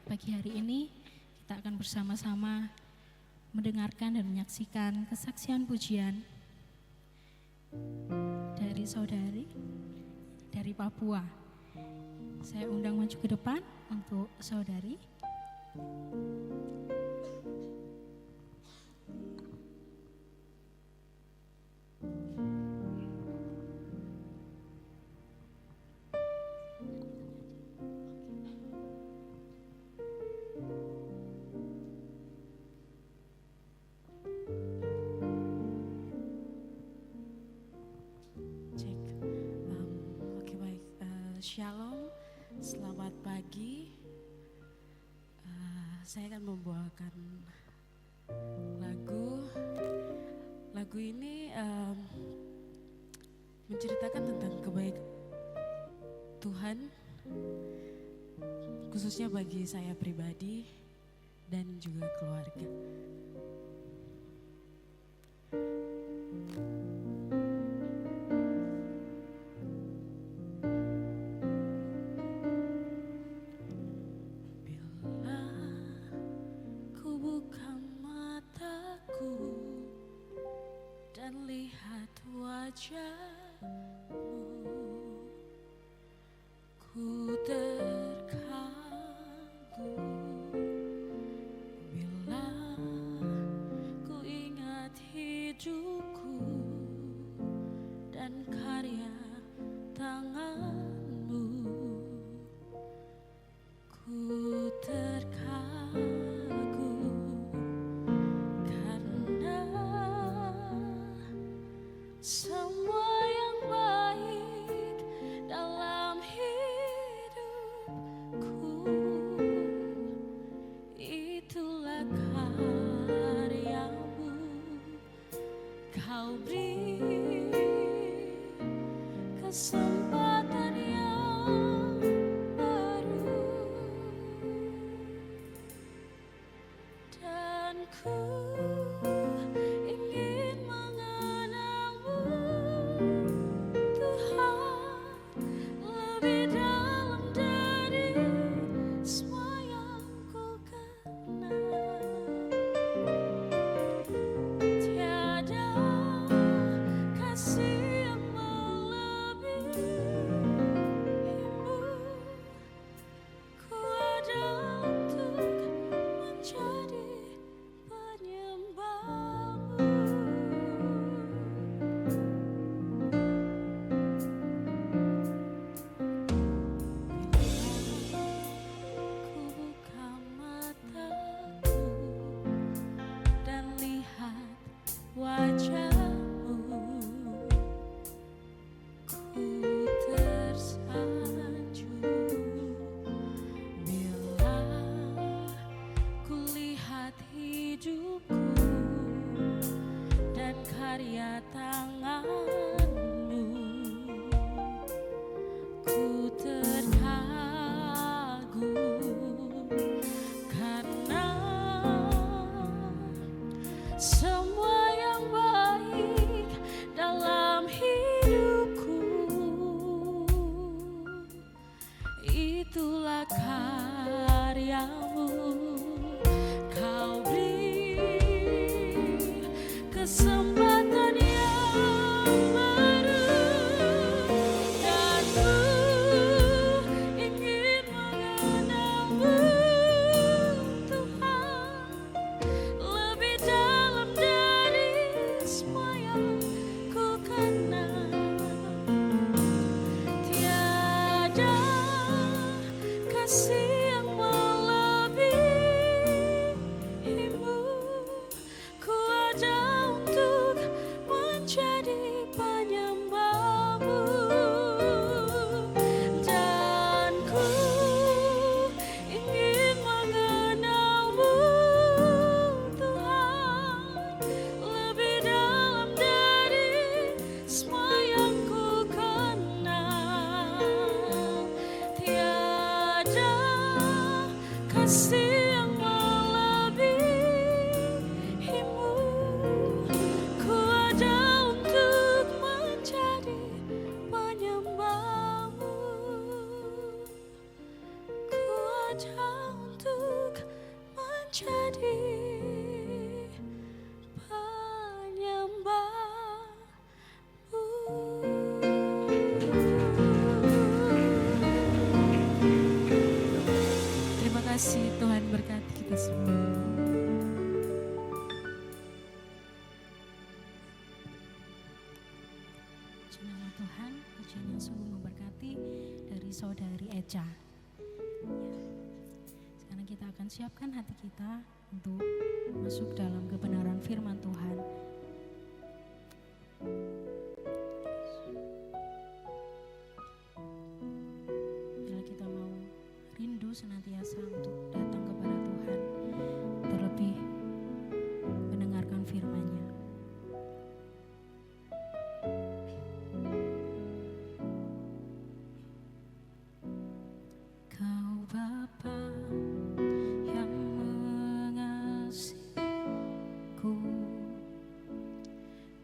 Pagi hari ini kita akan bersama-sama mendengarkan dan menyaksikan kesaksian pujian dari saudari dari Papua. Saya undang maju ke depan untuk saudari. Shalom, selamat pagi. Saya akan membawakan lagu ini menceritakan tentang kebaikan Tuhan, khususnya bagi saya pribadi dan juga keluarga. Lihat wajahmu, ku terkagum bila ku ingat hidupku dan karya tanganmu. Ku semua yang baik dalam hidupku, itulah karyamu. Kau beri kesempatan yang baru, dan ku karya tanganmu, ku terkagum karena semua yang baik dalam hidupku, itulah karyamu. Kau beri kesempatan yang baru, dan ku ingin mengenalmu Tuhan lebih dalam dari semua yang ku kenal. Tiada kasih yang melebihimu, ku ada untuk menjadi penyembahmu, dan ku ingin mengenalmu Tuhan lebih dalam dari semua yang ku kenal. Tiada kasih yang melebihimu, ku ada untuk menjadi penyembahmu, ku ada untuk jadi Terima kasih, Tuhan berkati kita semua. Puji nama Tuhan, pujian yang sungguh memberkati dari saudari Eca. Ya. Sekarang kita akan siapkan hati kita untuk masuk dalam kebenaran firman Tuhan. Bila kita mau rindu senantiasa untuk datang kepada Tuhan, terlebih mendengarkan firman-Nya. Kau Bapa yang mengasihiku,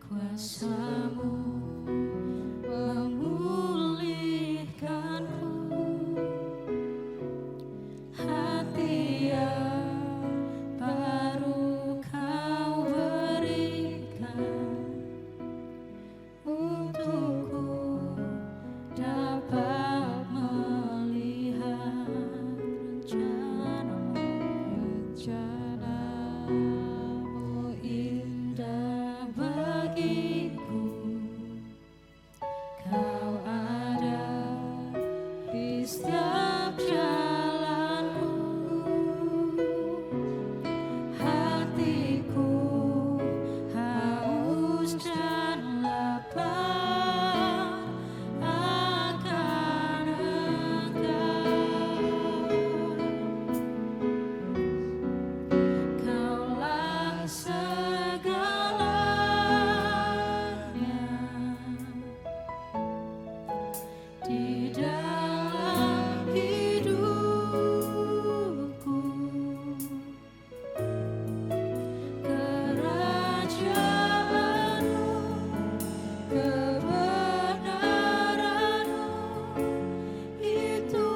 kuasa-Mu memulihkanku, hati yang baru Kau berikan untukku dapat melihat rencana-Mu indah bagiku. Kau ada di setiap jalanku, hatiku haus dan lapar akan Engkau. Kaulah segalanya di dalam hidupku. Kerajaan-Mu, kebenaran-Mu, itu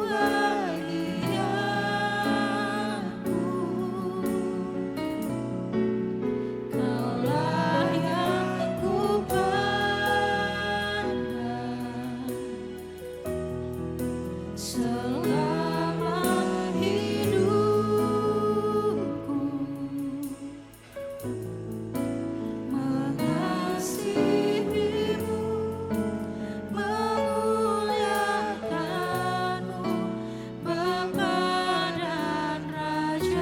bagianku. Kaulah yang ku pandang selama hidupku, mengasihi-Mu, memuliakan-Mu, Bapa dan Rajaku.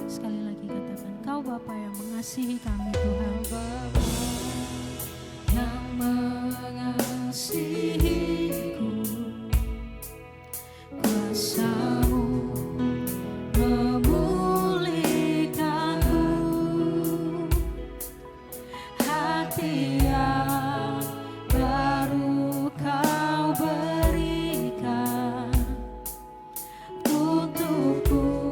Sekali lagi katakan, Kau Bapa yang mengasihi kami Tuhan, Bapa yang mengasihiku, kuasa-Mu memulihkanku, hati yang baru Kau berikan untukku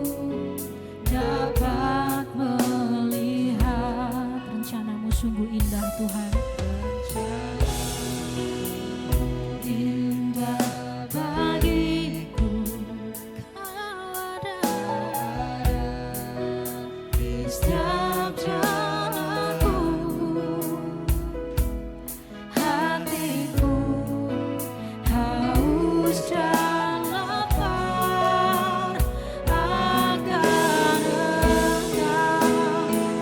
dapat melihat rencana-Mu sungguh indah Tuhan. Indah bagiku, Kau ada di setiap jalanku, hatiku haus dan lapar akan Engkau.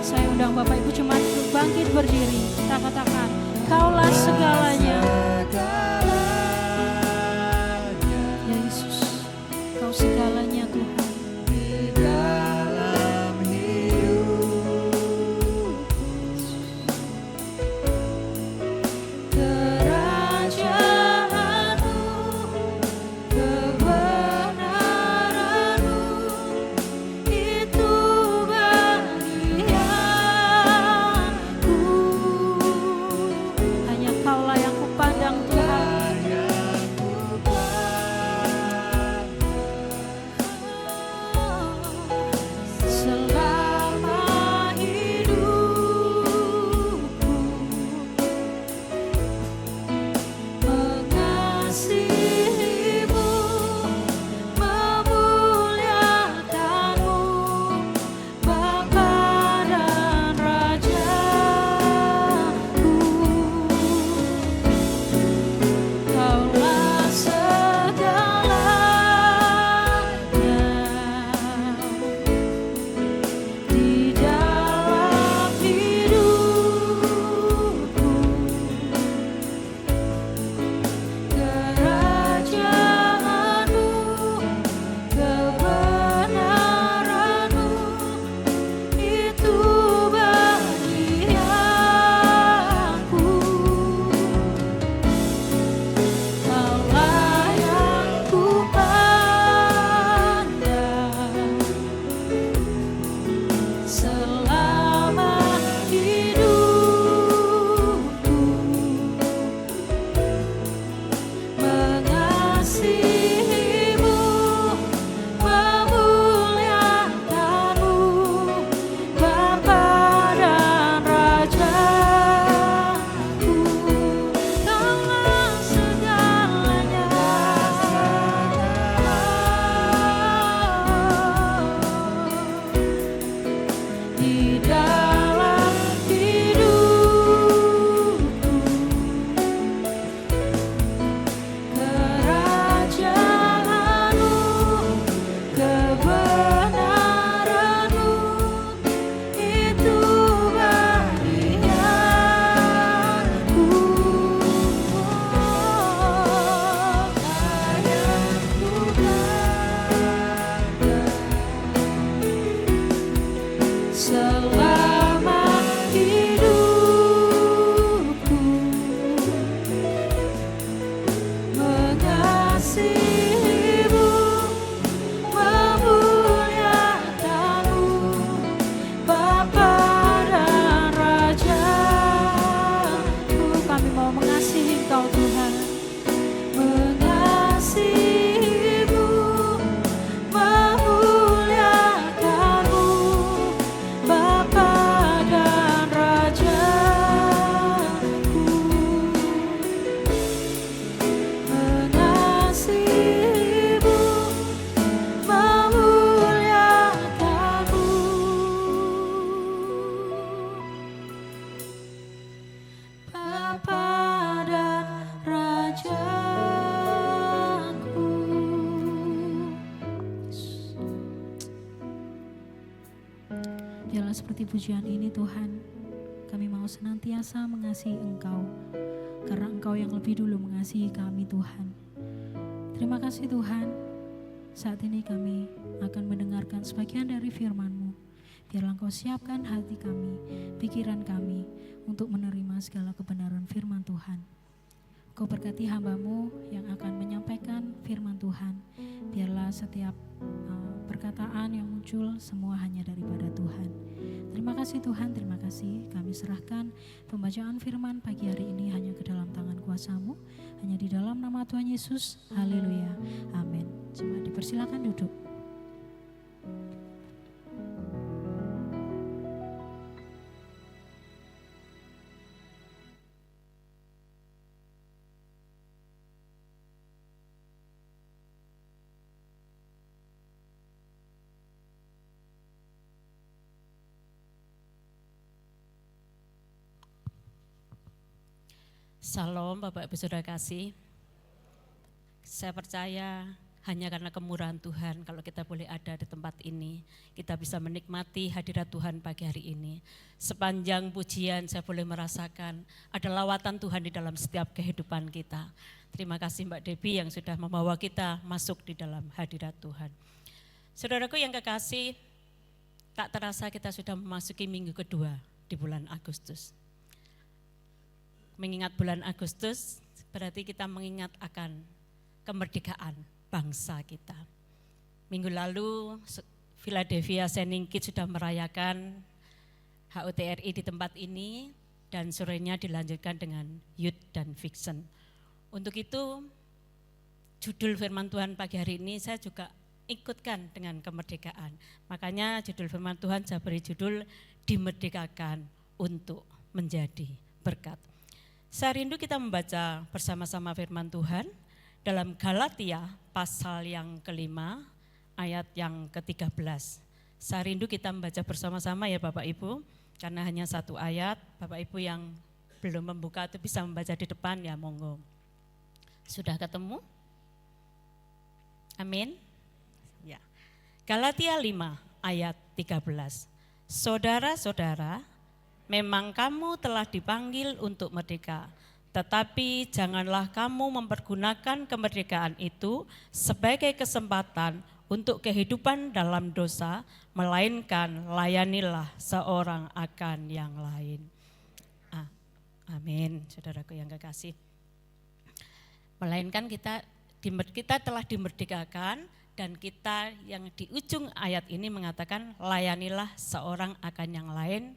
Saya undang Bapak Ibu jemaat untuk bangkit berdiri. Kita katakan, Kaulah segalanya. Yesus, Kau segalanya Tuhan. Di dalam hidupku, kerajaan-Mu, kebenaran-Mu, itu bagianku. Hanya Kaulah yang ku Biarlah seperti pujian ini Tuhan, kami mau senantiasa mengasihi Engkau, karena Engkau yang lebih dulu mengasihi kami Tuhan. Terima kasih Tuhan, saat ini kami akan mendengarkan sebagian dari firman-Mu. Biarlah Engkau siapkan hati kami, pikiran kami untuk menerima segala kebenaran firman Tuhan. Kau berkati hamba-Mu yang akan menyampaikan firman Tuhan. Biarlah setiap perkataan yang muncul semua hanya daripada Tuhan. Terima kasih Tuhan, terima kasih. Kami serahkan pembacaan firman pagi hari ini hanya ke dalam tangan kuasa-Mu, hanya di dalam nama Tuhan Yesus. Haleluya, amin. Jemaat dipersilakan duduk. Salam Bapak Ibu Saudara kasih. Saya percaya hanya karena kemurahan Tuhan kalau kita boleh ada di tempat ini, kita bisa menikmati hadirat Tuhan pagi hari ini. Sepanjang pujian saya boleh merasakan ada lawatan Tuhan di dalam setiap kehidupan kita. Terima kasih Mbak Debbie yang sudah membawa kita masuk di dalam hadirat Tuhan. Saudaraku yang kekasih, tak terasa kita sudah memasuki minggu kedua di bulan Agustus. Mengingat bulan Agustus berarti kita mengingat akan kemerdekaan bangsa kita. Minggu lalu Philadelphia Sending Kids sudah merayakan HUTRI di tempat ini dan sorenya dilanjutkan dengan Youth dan Fiction. Untuk itu judul firman Tuhan pagi hari ini saya juga ikutkan dengan kemerdekaan. Makanya judul firman Tuhan saya beri judul dimerdekakan untuk menjadi berkat. Saya rindu kita membaca bersama-sama firman Tuhan dalam Galatia pasal yang kelima ayat yang ke-13. Saya rindu kita membaca bersama-sama ya Bapak Ibu, karena hanya satu ayat. Bapak Ibu yang belum membuka itu bisa membaca di depan ya, monggo. Sudah ketemu? Amin. Ya. Galatia 5 ayat 13. Saudara-saudara, memang kamu telah dipanggil untuk merdeka, tetapi janganlah kamu mempergunakan kemerdekaan itu sebagai kesempatan untuk kehidupan dalam dosa, melainkan layanilah seorang akan yang lain. Amin, saudaraku yang kekasih. Melainkan kita telah dimerdekakan, dan kita yang di ujung ayat ini mengatakan layanilah seorang akan yang lain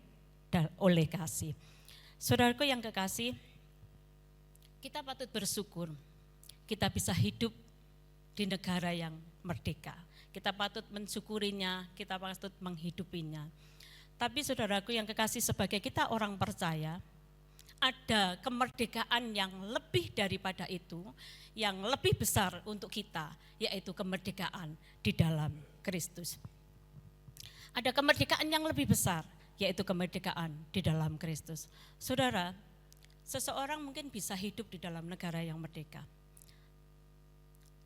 oleh kasih. Saudaraku yang kekasih, kita patut bersyukur kita bisa hidup di negara yang merdeka. Kita patut mensyukurinya, kita patut menghidupinya. Tapi saudaraku yang kekasih, sebagai kita orang percaya, ada kemerdekaan yang lebih daripada itu, yang lebih besar untuk kita, yaitu kemerdekaan di dalam Kristus. Ada kemerdekaan yang lebih besar, yaitu kemerdekaan di dalam Kristus. Saudara, seseorang mungkin bisa hidup di dalam negara yang merdeka,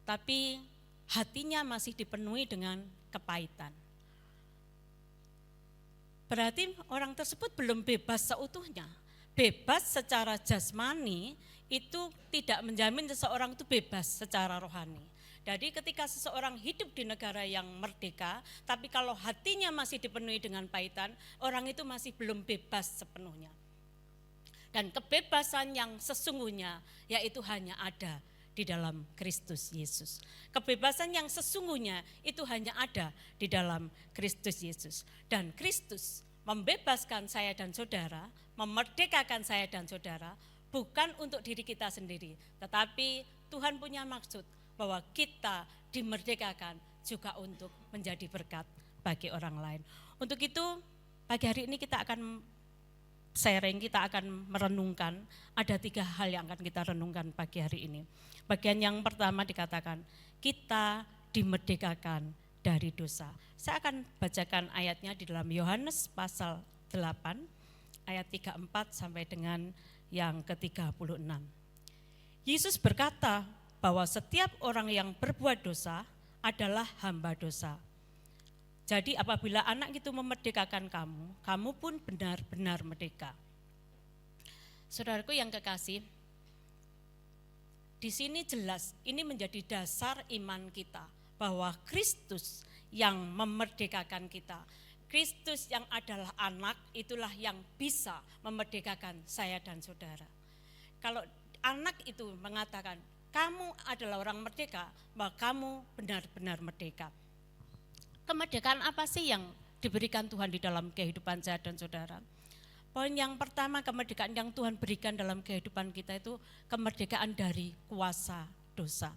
tapi hatinya masih dipenuhi dengan kepahitan. Berarti orang tersebut belum bebas seutuhnya. Bebas secara jasmani itu tidak menjamin seseorang itu bebas secara rohani. Jadi ketika seseorang hidup di negara yang merdeka, tapi kalau hatinya masih dipenuhi dengan pahitan, orang itu masih belum bebas sepenuhnya. Dan kebebasan yang sesungguhnya yaitu hanya ada di dalam Kristus Yesus. Kebebasan yang sesungguhnya itu hanya ada di dalam Kristus Yesus. Dan Kristus membebaskan saya dan saudara, memerdekakan saya dan saudara, bukan untuk diri kita sendiri, tetapi Tuhan punya maksud bahwa kita dimerdekakan juga untuk menjadi berkat bagi orang lain. Untuk itu pagi hari ini kita akan sharing, kita akan merenungkan, ada 3 hal yang akan kita renungkan pagi hari ini. Bagian yang pertama dikatakan, kita dimerdekakan dari dosa. Saya akan bacakan ayatnya di dalam Yohanes pasal 8, ayat 34 sampai dengan yang ke-36. Yesus berkata bahwa setiap orang yang berbuat dosa adalah hamba dosa. Jadi apabila anak itu memerdekakan kamu, kamu pun benar-benar merdeka. Saudaraku yang kekasih, di sini jelas ini menjadi dasar iman kita bahwa Kristus yang memerdekakan kita. Kristus yang adalah anak itulah yang bisa memerdekakan saya dan saudara. Kalau anak itu mengatakan kamu adalah orang merdeka, maka kamu benar-benar merdeka. Kemerdekaan apa sih yang diberikan Tuhan di dalam kehidupan saya dan saudara? Poin yang pertama, kemerdekaan yang Tuhan berikan dalam kehidupan kita itu kemerdekaan dari kuasa dosa.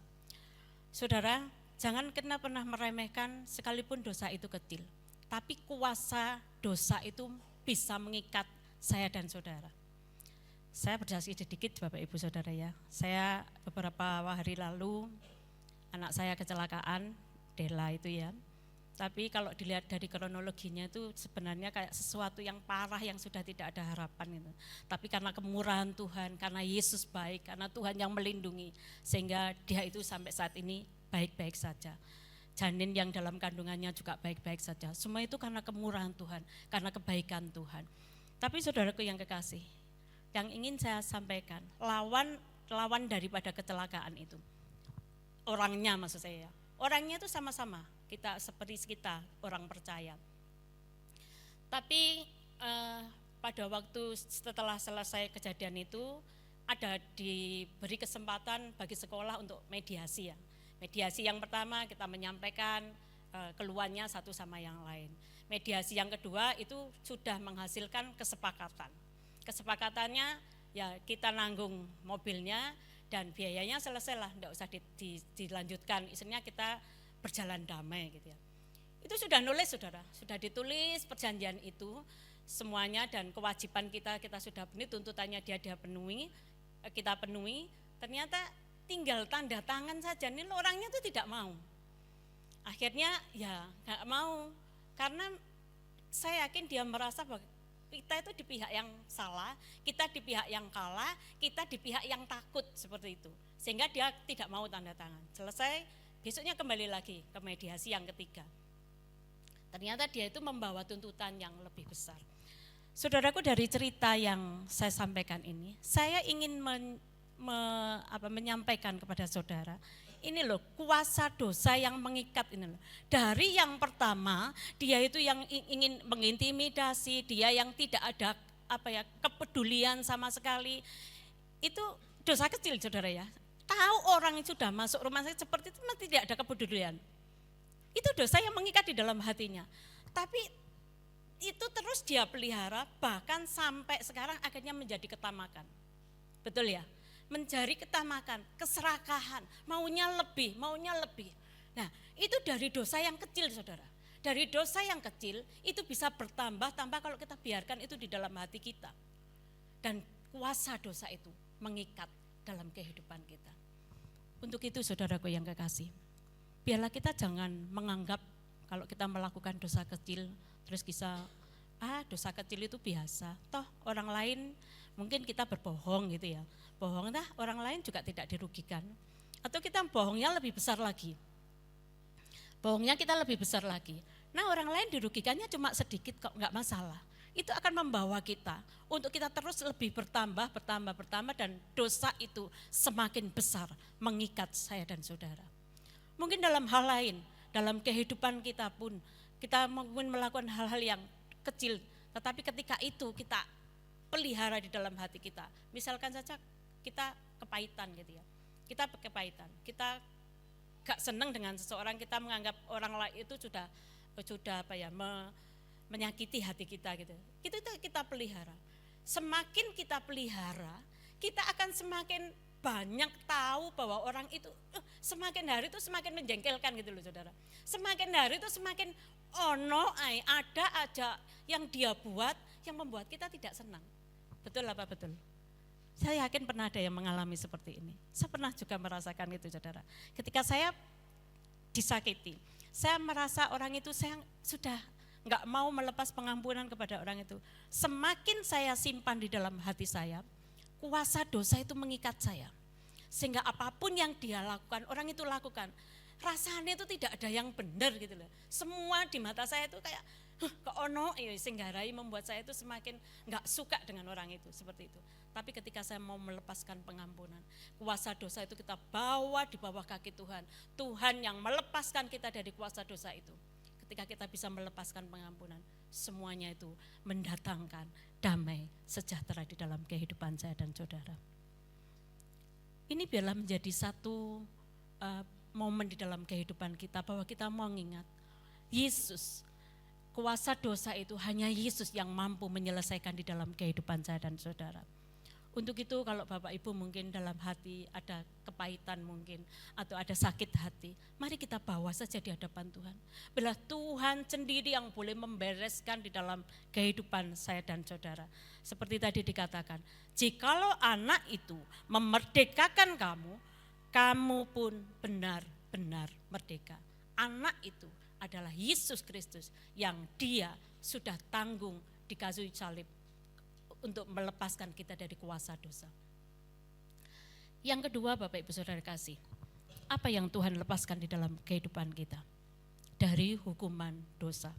Saudara, jangan pernah meremehkan sekalipun dosa itu kecil. Tapi kuasa dosa itu bisa mengikat saya dan saudara. Saya bersaksi sedikit Bapak Ibu Saudara ya. Saya beberapa hari lalu anak saya kecelakaan, Dela itu ya. Tapi kalau dilihat dari kronologinya itu sebenarnya kayak sesuatu yang parah yang sudah tidak ada harapan itu. Tapi karena kemurahan Tuhan, karena Yesus baik, karena Tuhan yang melindungi, sehingga dia itu sampai saat ini baik-baik saja. Janin yang dalam kandungannya juga baik-baik saja. Semua itu karena kemurahan Tuhan, karena kebaikan Tuhan. Tapi saudaraku yang kekasih, yang ingin saya sampaikan, lawan daripada kecelakaan itu, orangnya maksud saya, orangnya itu sama-sama kita seperti kita orang percaya. Tapi pada waktu setelah selesai kejadian itu, ada diberi kesempatan bagi sekolah untuk mediasi ya. Mediasi yang pertama kita menyampaikan keluhannya satu sama yang lain. Mediasi yang kedua itu sudah menghasilkan kesepakatan. Kesepakatannya ya kita nanggung mobilnya dan biayanya selesailah, enggak usah dilanjutkan. Isinya kita berjalan damai gitu ya. Itu sudah nulis saudara, sudah ditulis perjanjian itu semuanya dan kewajiban kita sudah penuhi, tuntutannya dia penuhi, kita penuhi. Ternyata tinggal tanda tangan saja, ini orangnya itu tidak mau. Akhirnya ya enggak mau karena saya yakin dia merasa bahwa kita itu di pihak yang salah, kita di pihak yang kalah, kita di pihak yang takut seperti itu. Sehingga dia tidak mau tanda tangan. Selesai, besoknya kembali lagi ke mediasi yang ketiga. Ternyata dia itu membawa tuntutan yang lebih besar. Saudaraku, dari cerita yang saya sampaikan ini, saya ingin menyampaikan kepada saudara, ini loh kuasa dosa yang mengikat ini loh. Dari yang pertama, dia itu yang ingin mengintimidasi, dia yang tidak ada kepedulian sama sekali. Itu dosa kecil saudara ya. Tahu orang yang sudah masuk rumah sakit seperti itu tidak ada kepedulian. Itu dosa yang mengikat di dalam hatinya. Tapi itu terus dia pelihara bahkan sampai sekarang akhirnya menjadi ketamakan. Betul ya? mencari ketamakan, keserakahan, maunya lebih. Nah, itu dari dosa yang kecil, saudara. Dari dosa yang kecil itu bisa bertambah-tambah kalau kita biarkan itu di dalam hati kita. Dan kuasa dosa itu mengikat dalam kehidupan kita. Untuk itu saudaraku yang kekasih, biarlah kita jangan menganggap kalau kita melakukan dosa kecil, terus kita, dosa kecil itu biasa. Toh orang lain, mungkin kita berbohong gitu ya. Bohong, orang lain juga tidak dirugikan. Atau kita bohongnya lebih besar lagi. Bohongnya kita lebih besar lagi. Nah orang lain dirugikannya cuma sedikit kok, enggak masalah. Itu akan membawa kita untuk kita terus lebih bertambah dan dosa itu semakin besar mengikat saya dan saudara. Mungkin dalam hal lain, dalam kehidupan kita pun kita mungkin melakukan hal-hal yang kecil, tetapi ketika itu kita pelihara di dalam hati kita. Misalkan saja kita kepahitan gitu ya. Kita kita gak senang dengan seseorang, kita menganggap orang lain itu sudah menyakiti hati kita gitu. Itu kita pelihara. Semakin kita pelihara, kita akan semakin banyak tahu bahwa orang itu semakin hari itu semakin menjengkelkan gitu loh saudara. Semakin hari itu semakin ada aja yang dia buat yang membuat kita tidak senang. Betul apa betul? Saya yakin pernah ada yang mengalami seperti ini. Saya pernah juga merasakan itu saudara. Ketika saya disakiti, saya merasa orang itu saya sudah enggak mau melepas pengampunan kepada orang itu. Semakin saya simpan di dalam hati saya, kuasa dosa itu mengikat saya. Sehingga apapun yang dia lakukan, orang itu lakukan. Rasanya itu tidak ada yang benar gitu loh. Semua di mata saya itu kayak singgarai membuat saya itu semakin enggak suka dengan orang itu, seperti itu. Tapi ketika saya mau melepaskan pengampunan, kuasa dosa itu kita bawa di bawah kaki Tuhan. Tuhan yang melepaskan kita dari kuasa dosa itu. Ketika kita bisa melepaskan pengampunan, semuanya itu mendatangkan damai sejahtera di dalam kehidupan saya dan saudara. Ini biarlah menjadi satu momen di dalam kehidupan kita bahwa kita mau ingat Yesus, kuasa dosa itu hanya Yesus yang mampu menyelesaikan di dalam kehidupan saya dan saudara. Untuk itu kalau Bapak Ibu mungkin dalam hati ada kepahitan mungkin atau ada sakit hati, mari kita bawa saja di hadapan Tuhan. Bila Tuhan sendiri yang boleh membereskan di dalam kehidupan saya dan saudara. Seperti tadi dikatakan, jikalau anak itu memerdekakan kamu, kamu pun benar-benar merdeka. Anak itu adalah Yesus Kristus yang dia sudah tanggung di kayu salib untuk melepaskan kita dari kuasa dosa. Yang kedua Bapak Ibu Saudara kasih, apa yang Tuhan lepaskan di dalam kehidupan kita? Dari hukuman dosa.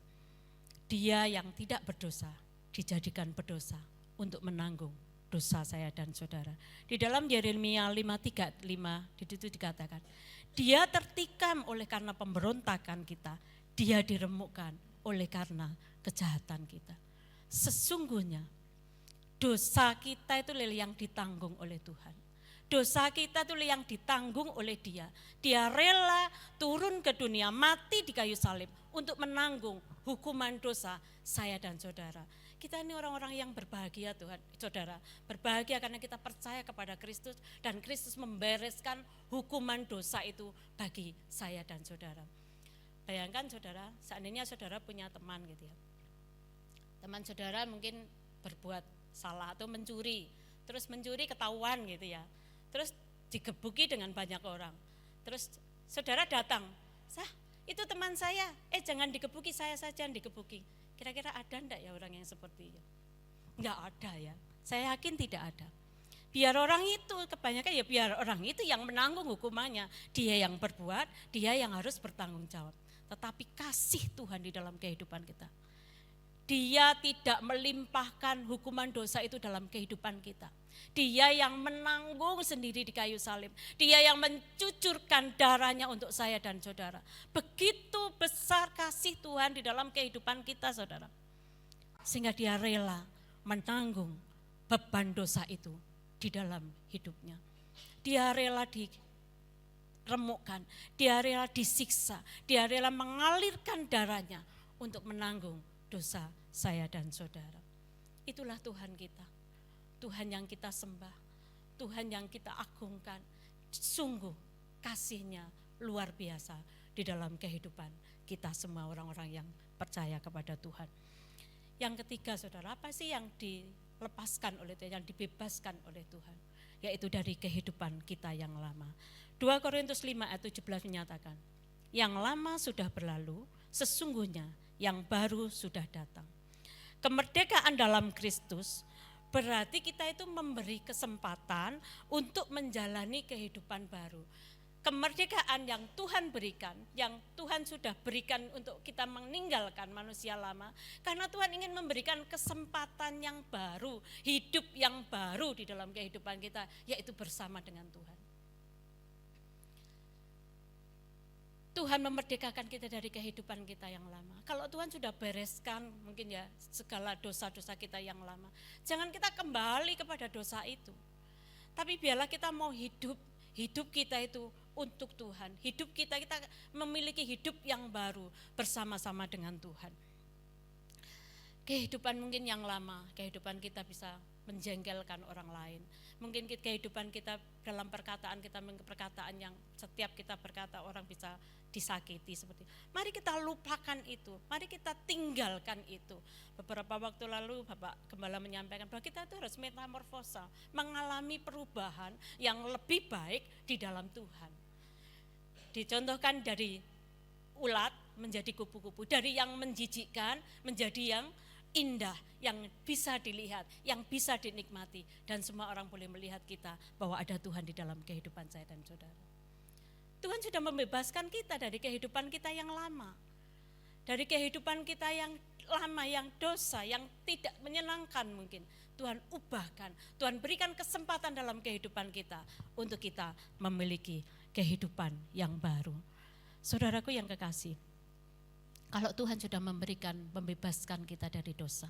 Dia yang tidak berdosa dijadikan berdosa untuk menanggung dosa saya dan saudara. Di dalam Yeremia 5:3-5 di situ dikatakan, dia tertikam oleh karena pemberontakan kita, dia diremukkan oleh karena kejahatan kita. Sesungguhnya dosa kita itu yang ditanggung oleh Tuhan. Dosa kita itu yang ditanggung oleh dia. Dia rela turun ke dunia, mati di kayu salib untuk menanggung hukuman dosa saya dan saudara. Kita ini orang-orang yang berbahagia Tuhan, saudara. Berbahagia karena kita percaya kepada Kristus dan Kristus membereskan hukuman dosa itu bagi saya dan saudara. Bayangkan saudara, seandainya saudara punya teman gitu ya. Teman saudara mungkin berbuat salah atau mencuri, terus mencuri ketahuan gitu ya, terus digebuki dengan banyak orang, terus saudara datang, itu teman saya, jangan digebuki, saya saja yang digebuki. Kira-kira ada enggak ya orang yang seperti itu? Enggak ada ya, saya yakin tidak ada. Biar orang itu, kebanyakan ya biar orang itu yang menanggung hukumannya, dia yang berbuat, dia yang harus bertanggung jawab. Tetapi kasih Tuhan di dalam kehidupan kita, dia tidak melimpahkan hukuman dosa itu dalam kehidupan kita. Dia yang menanggung sendiri di kayu salib. Dia yang mencucurkan darahnya untuk saya dan saudara. Begitu besar kasih Tuhan di dalam kehidupan kita saudara. Sehingga dia rela menanggung beban dosa itu di dalam hidupnya. Dia rela diremukkan, dia rela disiksa, dia rela mengalirkan darahnya untuk menanggung dosa saya dan saudara. Itulah Tuhan kita, Tuhan yang kita sembah, Tuhan yang kita agungkan. Sungguh kasih-Nya luar biasa di dalam kehidupan kita semua orang-orang yang percaya kepada Tuhan. Yang ketiga saudara, apa sih yang dilepaskan oleh Tuhan, yang dibebaskan oleh Tuhan? Yaitu dari kehidupan kita yang lama. 2 Korintus 5 ayat 17 menyatakan, yang lama sudah berlalu, sesungguhnya yang baru sudah datang. Kemerdekaan dalam Kristus berarti kita itu memberi kesempatan untuk menjalani kehidupan baru. Kemerdekaan yang Tuhan berikan, yang Tuhan sudah berikan untuk kita meninggalkan manusia lama, karena Tuhan ingin memberikan kesempatan yang baru, hidup yang baru di dalam kehidupan kita, yaitu bersama dengan Tuhan. Tuhan memerdekakan kita dari kehidupan kita yang lama. Kalau Tuhan sudah bereskan mungkin ya segala dosa-dosa kita yang lama, jangan kita kembali kepada dosa itu. Tapi biarlah kita mau hidup kita itu untuk Tuhan. Hidup kita memiliki hidup yang baru bersama-sama dengan Tuhan. Kehidupan mungkin yang lama, kehidupan kita bisa menjengkelkan orang lain. Mungkin kehidupan kita dalam perkataan yang setiap kita berkata orang bisa disakiti seperti itu. Mari kita lupakan itu, mari kita tinggalkan itu. Beberapa waktu lalu Bapak Gembala menyampaikan bahwa kita itu harus metamorfosa, mengalami perubahan yang lebih baik di dalam Tuhan. Dicontohkan dari ulat menjadi kupu-kupu, dari yang menjijikkan menjadi yang indah, yang bisa dilihat, yang bisa dinikmati, dan semua orang boleh melihat kita bahwa ada Tuhan di dalam kehidupan saya dan saudara. Tuhan sudah membebaskan kita dari kehidupan kita yang lama, dari kehidupan kita yang lama, yang dosa, yang tidak menyenangkan mungkin. Tuhan ubahkan, Tuhan berikan kesempatan dalam kehidupan kita untuk kita memiliki kehidupan yang baru. Saudaraku yang kekasih, kalau Tuhan sudah membebaskan kita dari dosa,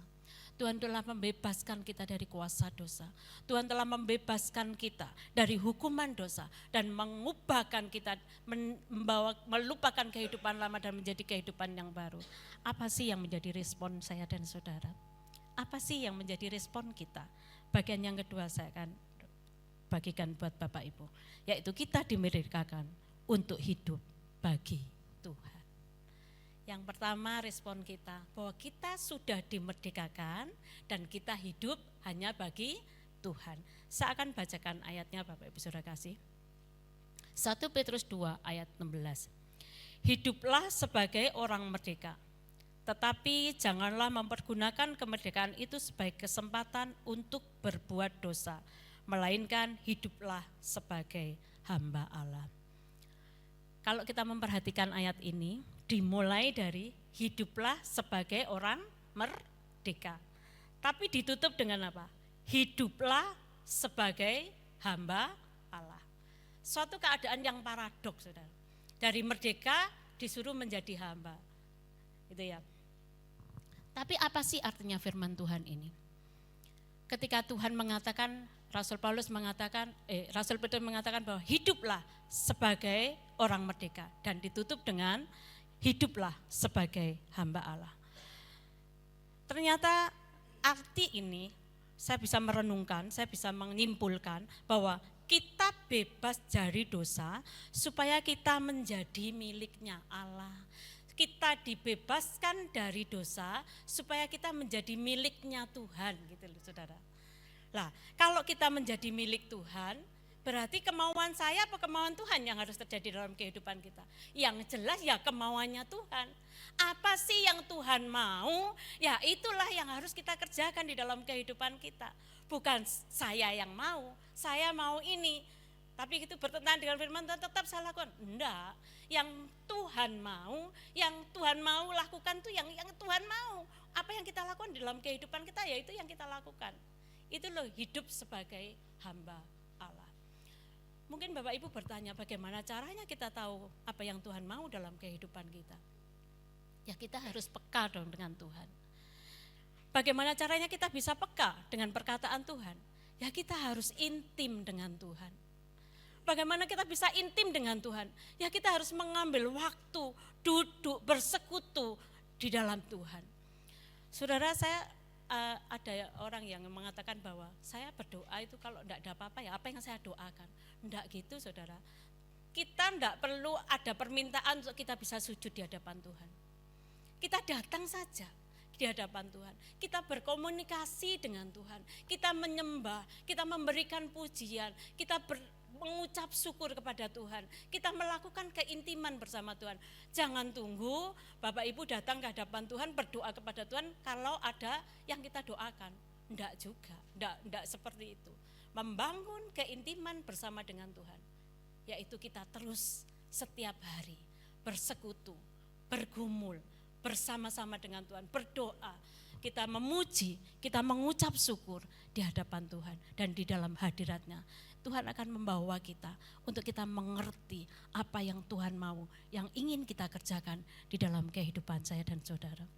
Tuhan telah membebaskan kita dari kuasa dosa, Tuhan telah membebaskan kita dari hukuman dosa dan mengubahkan kita, melupakan kehidupan lama dan menjadi kehidupan yang baru. Apa sih yang menjadi respon saya dan saudara? Apa sih yang menjadi respon kita? Bagian yang kedua saya akan bagikan buat Bapak Ibu, yaitu kita dimerdekakan untuk hidup bagi Tuhan. Yang pertama respon kita, bahwa kita sudah dimerdekakan dan kita hidup hanya bagi Tuhan. Saya akan bacakan ayatnya Bapak Ibu Saudara kasih. 1 Petrus 2 ayat 16. Hiduplah sebagai orang merdeka, tetapi janganlah mempergunakan kemerdekaan itu sebagai kesempatan untuk berbuat dosa, melainkan hiduplah sebagai hamba Allah. Kalau kita memperhatikan ayat ini, dimulai dari hiduplah sebagai orang merdeka. Tapi ditutup dengan apa? Hiduplah sebagai hamba Allah. Suatu keadaan yang paradoks, saudara. Dari merdeka disuruh menjadi hamba. Gitu ya. Tapi apa sih artinya firman Tuhan ini? Ketika Tuhan mengatakan, Rasul Petrus mengatakan bahwa hiduplah sebagai orang merdeka, dan ditutup dengan hiduplah sebagai hamba Allah. Ternyata arti ini saya bisa merenungkan, saya bisa menyimpulkan bahwa kita bebas dari dosa supaya kita menjadi miliknya Allah. Kita dibebaskan dari dosa supaya kita menjadi miliknya Tuhan, gitu loh saudara. Lah, kalau kita menjadi milik Tuhan, berarti kemauan saya apa kemauan Tuhan yang harus terjadi dalam kehidupan kita? Yang jelas ya kemauannya Tuhan. Apa sih yang Tuhan mau? Ya itulah yang harus kita kerjakan di dalam kehidupan kita. Bukan saya yang mau, saya mau ini. Tapi itu bertentangan dengan firman Tuhan, tetap saya lakukan. Enggak, yang Tuhan mau lakukan tuh yang Tuhan mau. Apa yang kita lakukan di dalam kehidupan kita, ya itu yang kita lakukan. Itu loh hidup sebagai hamba Allah. Mungkin Bapak Ibu bertanya, bagaimana caranya kita tahu apa yang Tuhan mau dalam kehidupan kita? Ya kita harus peka dong dengan Tuhan. Bagaimana caranya kita bisa peka dengan perkataan Tuhan? Ya kita harus intim dengan Tuhan. Bagaimana kita bisa intim dengan Tuhan? Ya kita harus mengambil waktu, duduk, bersekutu di dalam Tuhan. Saudara, saya ada orang yang mengatakan bahwa saya berdoa itu kalau tidak ada apa-apa ya apa yang saya doakan. Tidak gitu saudara. Kita tidak perlu ada permintaan untuk kita bisa sujud di hadapan Tuhan. Kita datang saja di hadapan Tuhan. Kita berkomunikasi dengan Tuhan. Kita menyembah, kita memberikan pujian, kita mengucap syukur kepada Tuhan. Kita melakukan keintiman bersama Tuhan. Jangan tunggu Bapak Ibu datang ke hadapan Tuhan, berdoa kepada Tuhan kalau ada yang kita doakan. Enggak juga, enggak seperti itu. Membangun keintiman bersama dengan Tuhan. Yaitu kita terus setiap hari bersekutu, bergumul, bersama-sama dengan Tuhan, berdoa, kita memuji, kita mengucap syukur di hadapan Tuhan dan di dalam hadirat-Nya. Tuhan akan membawa kita untuk kita mengerti apa yang Tuhan mau, yang ingin kita kerjakan di dalam kehidupan saya dan saudara.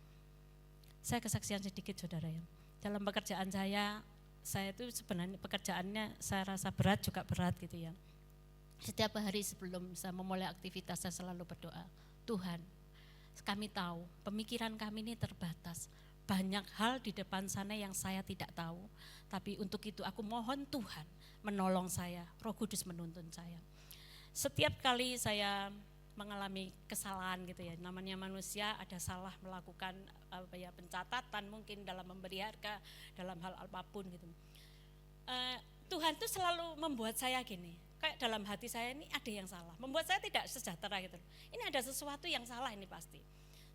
Saya kesaksian sedikit saudara ya. Dalam pekerjaan saya itu sebenarnya pekerjaannya saya rasa berat juga berat gitu ya. Setiap hari sebelum saya memulai aktivitas saya selalu berdoa, Tuhan, kami tahu pemikiran kami ini terbatas, banyak hal di depan sana yang saya tidak tahu, tapi untuk itu aku mohon Tuhan menolong saya, Roh Kudus menuntun saya. Setiap kali saya mengalami kesalahan gitu ya, namanya manusia ada salah melakukan pencatatan mungkin dalam memberi harga, dalam hal apapun gitu. Tuhan tuh selalu membuat saya gini, kayak dalam hati saya ini ada yang salah, membuat saya tidak sejahtera gitu. Ini ada sesuatu yang salah ini pasti.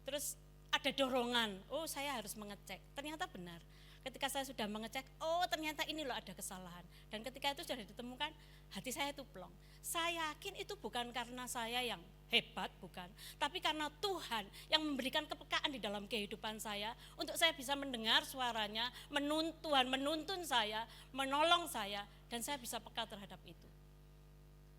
Terus ada dorongan, oh saya harus mengecek, ternyata benar. Ketika saya sudah mengecek, oh ternyata ini loh ada kesalahan. Dan ketika itu sudah ditemukan, hati saya itu plong. Saya yakin itu bukan karena saya yang hebat, bukan. Tapi karena Tuhan yang memberikan kepekaan di dalam kehidupan saya, untuk saya bisa mendengar suaranya, Tuhan menuntun saya, menolong saya, dan saya bisa peka terhadap itu.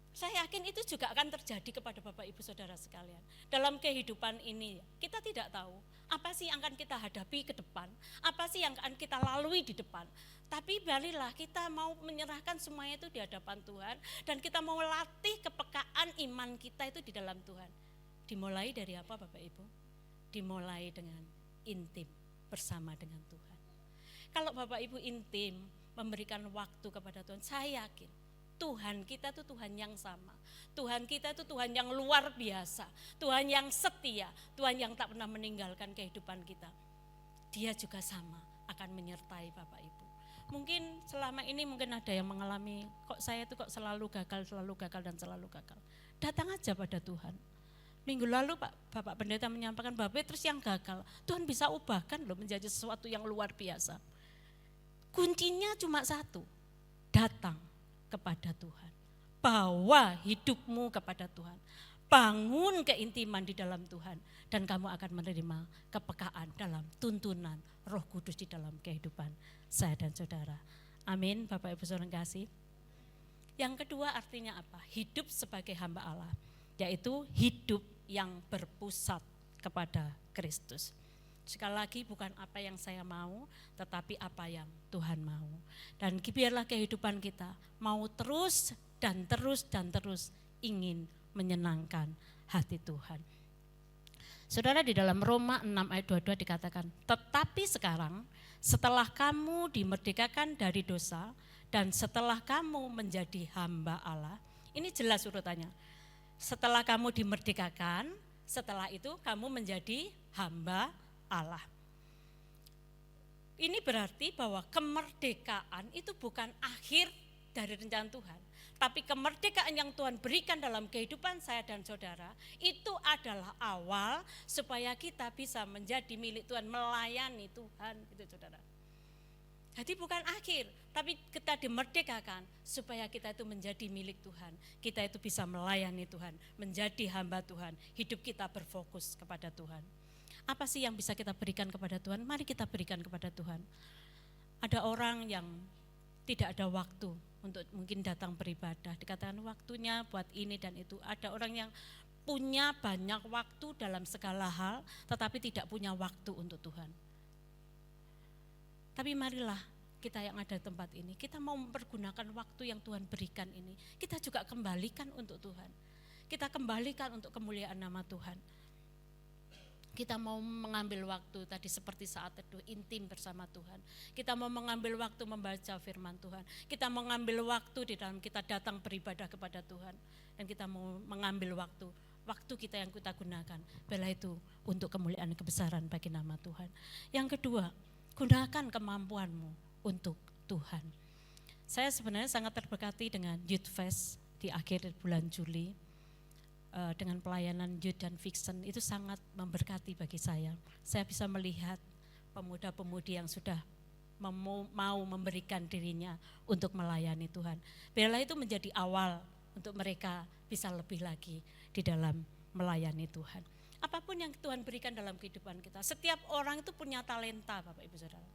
Saya yakin itu juga akan terjadi kepada Bapak Ibu Saudara sekalian. Dalam kehidupan ini kita tidak tahu apa sih yang akan kita hadapi ke depan, apa sih yang akan kita lalui di depan. Tapi balilah kita mau menyerahkan semuanya itu di hadapan Tuhan dan kita mau latih kepekaan iman kita itu di dalam Tuhan. Dimulai dari apa Bapak Ibu? Dimulai dengan intim bersama dengan Tuhan. Kalau Bapak Ibu intim memberikan waktu kepada Tuhan, saya yakin Tuhan kita itu Tuhan yang sama. Tuhan kita itu Tuhan yang luar biasa. Tuhan yang setia. Tuhan yang tak pernah meninggalkan kehidupan kita. Dia juga sama akan menyertai Bapak Ibu. Mungkin selama ini mungkin ada yang mengalami, kok saya itu kok selalu gagal dan selalu gagal. Datang aja pada Tuhan. Minggu lalu Bapak Pendeta menyampaikan, Bapak terus yang gagal, Tuhan bisa ubahkan loh menjadi sesuatu yang luar biasa. Kuncinya cuma satu, datang kepada Tuhan, bawa hidupmu kepada Tuhan, bangun keintiman di dalam Tuhan, dan kamu akan menerima kepekaan dalam tuntunan Roh Kudus di dalam kehidupan saya dan saudara. Amin, Bapak Ibu Saudara kasih. Yang kedua artinya apa? Hidup sebagai hamba Allah, yaitu hidup yang berpusat kepada Kristus. Sekali lagi bukan apa yang saya mau, tetapi apa yang Tuhan mau. Dan biarlah kehidupan kita mau terus ingin menyenangkan hati Tuhan. Saudara, di dalam Roma 6 ayat 22 dikatakan, tetapi sekarang setelah kamu dimerdekakan dari dosa dan setelah kamu menjadi hamba Allah, ini jelas urutannya. Setelah kamu dimerdekakan, setelah itu kamu menjadi hamba Allah. Ini berarti bahwa kemerdekaan itu bukan akhir dari rencana Tuhan, tapi kemerdekaan yang Tuhan berikan dalam kehidupan saya dan saudara itu adalah awal supaya kita bisa menjadi milik Tuhan, melayani Tuhan, gitu saudara. Jadi bukan akhir, tapi kita dimerdekakan supaya kita itu menjadi milik Tuhan. Kita itu bisa melayani Tuhan, menjadi hamba Tuhan, hidup kita berfokus kepada Tuhan. Apa sih yang bisa kita berikan kepada Tuhan? Mari kita berikan kepada Tuhan. Ada orang yang tidak ada waktu untuk mungkin datang beribadah, dikatakan waktunya buat ini dan itu. Ada orang yang punya banyak waktu dalam segala hal, tetapi tidak punya waktu untuk Tuhan. Tapi marilah kita yang ada di tempat ini, kita mau mempergunakan waktu yang Tuhan berikan ini, kita juga kembalikan untuk Tuhan. Kita kembalikan untuk kemuliaan nama Tuhan. Kita mau mengambil waktu tadi seperti saat teduh intim bersama Tuhan. Kita mau mengambil waktu membaca firman Tuhan. Kita mau mengambil waktu di dalam kita datang beribadah kepada Tuhan. Dan kita mau mengambil waktu kita yang kita gunakan. Bila itu untuk kemuliaan kebesaran bagi nama Tuhan. Yang kedua, gunakan kemampuanmu untuk Tuhan. Saya sebenarnya sangat terberkati dengan Youth Fest di akhir bulan Juli. Dengan pelayanan youth dan fiction itu sangat memberkati bagi saya. Saya bisa melihat pemuda-pemudi yang sudah mau memberikan dirinya untuk melayani Tuhan. Bila itu menjadi awal untuk mereka bisa lebih lagi di dalam melayani Tuhan. Apapun yang Tuhan berikan dalam kehidupan kita, setiap orang itu punya talenta, Bapak Ibu Saudara.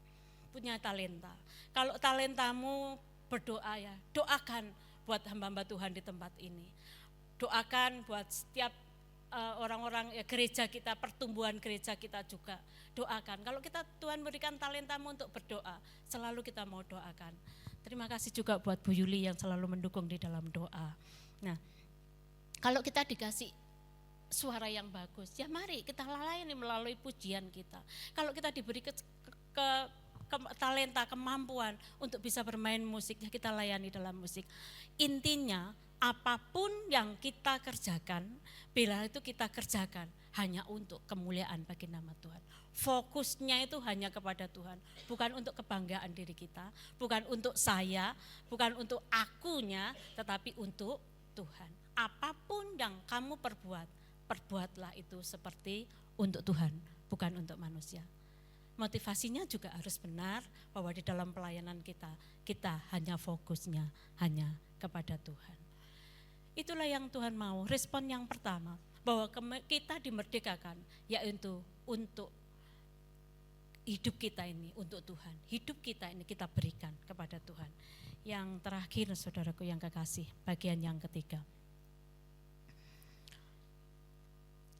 Punya talenta. Kalau talentamu berdoa ya, doakan buat hamba-hamba Tuhan di tempat ini. Doakan buat setiap orang-orang gereja kita, pertumbuhan gereja kita juga doakan. Kalau Tuhan berikan talentamu untuk berdoa, selalu kita mau doakan. Terima kasih juga buat Bu Yuli yang selalu mendukung di dalam doa. Nah, kalau kita dikasih suara yang bagus, ya mari kita layani melalui pujian kita. Kalau kita diberi talenta, kemampuan untuk bisa bermain musik, ya kita layani dalam musik. Intinya apapun yang kita kerjakan, bila itu kita kerjakan hanya untuk kemuliaan bagi nama Tuhan. Fokusnya itu hanya kepada Tuhan, bukan untuk kebanggaan diri kita, bukan untuk saya, bukan untuk akunya, tetapi untuk Tuhan. Apapun yang kamu perbuatlah itu seperti untuk Tuhan, bukan untuk manusia. Motivasinya juga harus benar bahwa di dalam pelayanan kita hanya fokusnya hanya kepada Tuhan. Itulah yang Tuhan mau. Respon yang pertama, bahwa kita dimerdekakan, yaitu untuk hidup kita ini untuk Tuhan. Hidup kita ini kita berikan kepada Tuhan. Yang terakhir, saudaraku yang kekasih, bagian yang ketiga.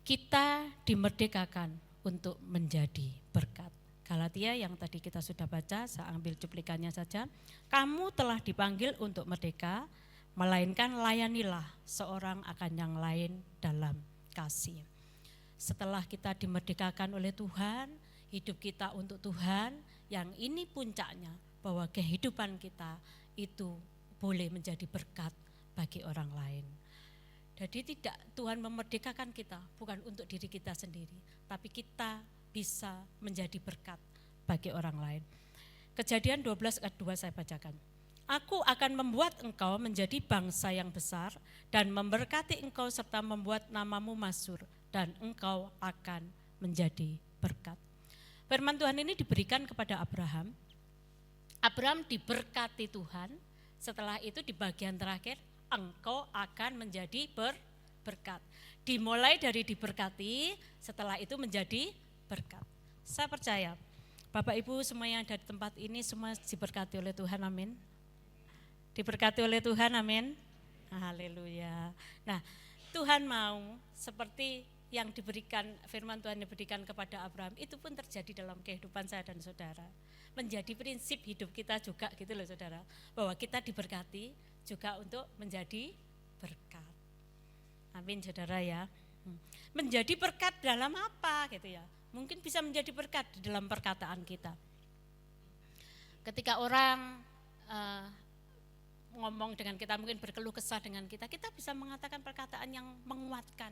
Kita dimerdekakan untuk menjadi berkat. Galatia yang tadi kita sudah baca, saya ambil cuplikannya saja. Kamu telah dipanggil untuk merdeka, melainkan layanilah seorang akan yang lain dalam kasih. Setelah kita dimerdekakan oleh Tuhan, hidup kita untuk Tuhan, yang ini puncaknya bahwa kehidupan kita itu boleh menjadi berkat bagi orang lain. Jadi tidak, Tuhan memerdekakan kita bukan untuk diri kita sendiri, tapi kita bisa menjadi berkat bagi orang lain. Kejadian 12 ayat 2 saya bacakan. Aku akan membuat engkau menjadi bangsa yang besar dan memberkati engkau serta membuat namamu masyhur dan engkau akan menjadi berkat. Firman Tuhan ini diberikan kepada Abraham. Abraham diberkati Tuhan, setelah itu di bagian terakhir engkau akan menjadi berkat. Dimulai dari diberkati, setelah itu menjadi berkat. Saya percaya Bapak Ibu semua yang ada di tempat ini semua diberkati oleh Tuhan, amin. Diberkati oleh Tuhan, amin. Haleluya. Nah, Tuhan mau seperti yang diberikan, firman Tuhan diberikan kepada Abraham, itu pun terjadi dalam kehidupan saya dan saudara. Menjadi prinsip hidup kita juga gitu loh saudara, bahwa kita diberkati juga untuk menjadi berkat. Amin saudara ya. Menjadi berkat dalam apa gitu ya. Mungkin bisa menjadi berkat di dalam perkataan kita. Ketika orang ngomong dengan kita, mungkin berkeluh kesah dengan kita bisa mengatakan perkataan yang menguatkan,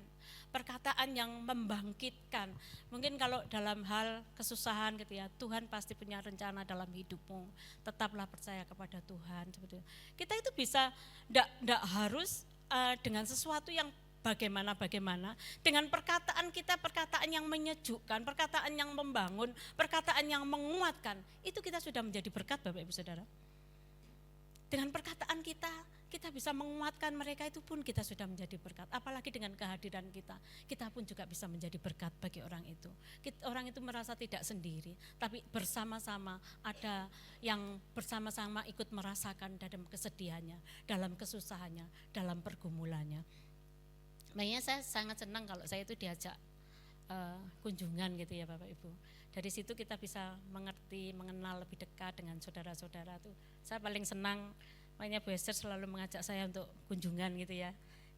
perkataan yang membangkitkan. Mungkin kalau dalam hal kesusahan gitu ya, Tuhan pasti punya rencana dalam hidupmu, tetaplah percaya kepada Tuhan. Seperti itu. Kita itu bisa, enggak harus dengan sesuatu yang bagaimana, dengan perkataan kita, perkataan yang menyejukkan, perkataan yang membangun, perkataan yang menguatkan, itu kita sudah menjadi berkat Bapak Ibu Saudara. Dengan perkataan kita bisa menguatkan mereka, itu pun kita sudah menjadi berkat. Apalagi dengan kehadiran kita pun juga bisa menjadi berkat bagi orang itu. Orang itu merasa tidak sendiri, tapi bersama-sama ada yang bersama-sama ikut merasakan dalam kesedihannya, dalam kesusahannya, dalam pergumulannya. Makanya saya sangat senang kalau saya itu diajak kunjungan gitu ya Bapak Ibu. Dari situ kita bisa mengerti, mengenal lebih dekat dengan saudara-saudara tuh. Saya paling senang, makanya Bu Esther selalu mengajak saya untuk kunjungan gitu ya.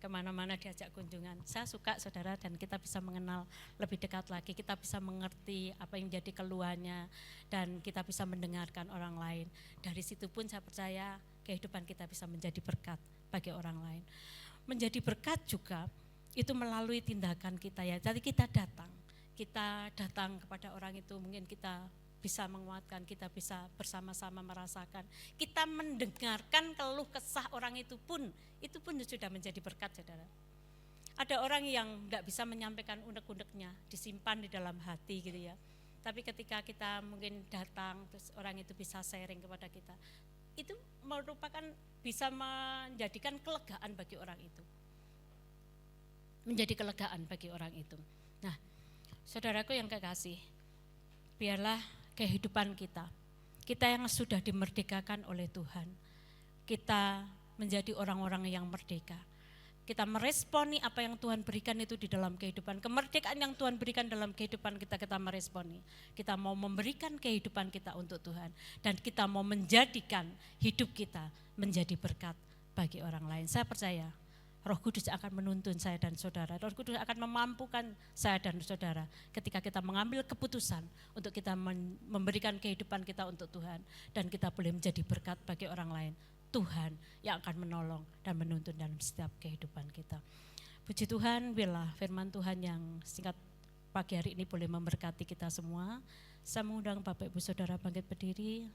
kemana-mana diajak kunjungan. Saya suka saudara, dan kita bisa mengenal lebih dekat lagi, kita bisa mengerti apa yang menjadi keluhannya, dan kita bisa mendengarkan orang lain. Dari situ pun saya percaya kehidupan kita bisa menjadi berkat bagi orang lain. Menjadi berkat juga itu melalui tindakan kita ya. Jadi kita datang kepada orang itu, mungkin kita bisa menguatkan, kita bisa bersama-sama merasakan, kita mendengarkan keluh kesah orang itu pun sudah menjadi berkat saudara. Ada orang yang enggak bisa menyampaikan unek-uneknya, disimpan di dalam hati gitu ya. Tapi ketika kita mungkin datang, terus orang itu bisa sharing kepada kita, itu merupakan bisa menjadikan kelegaan bagi orang itu. Menjadi kelegaan bagi orang itu. Nah, saudaraku yang kekasih, biarlah kehidupan kita yang sudah dimerdekakan oleh Tuhan, kita menjadi orang-orang yang merdeka. Kita meresponi apa yang Tuhan berikan itu di dalam kehidupan. Kemerdekaan yang Tuhan berikan dalam kehidupan kita meresponi. Kita mau memberikan kehidupan kita untuk Tuhan. Dan kita mau menjadikan hidup kita menjadi berkat bagi orang lain. Saya percaya Roh Kudus akan menuntun saya dan saudara. Roh Kudus akan memampukan saya dan saudara ketika kita mengambil keputusan untuk kita memberikan kehidupan kita untuk Tuhan. Dan kita boleh menjadi berkat bagi orang lain. Tuhan yang akan menolong dan menuntun dalam setiap kehidupan kita. Puji Tuhan, biarlah firman Tuhan yang singkat pagi hari ini boleh memberkati kita semua. Saya mengundang Bapak Ibu Saudara bangkit berdiri.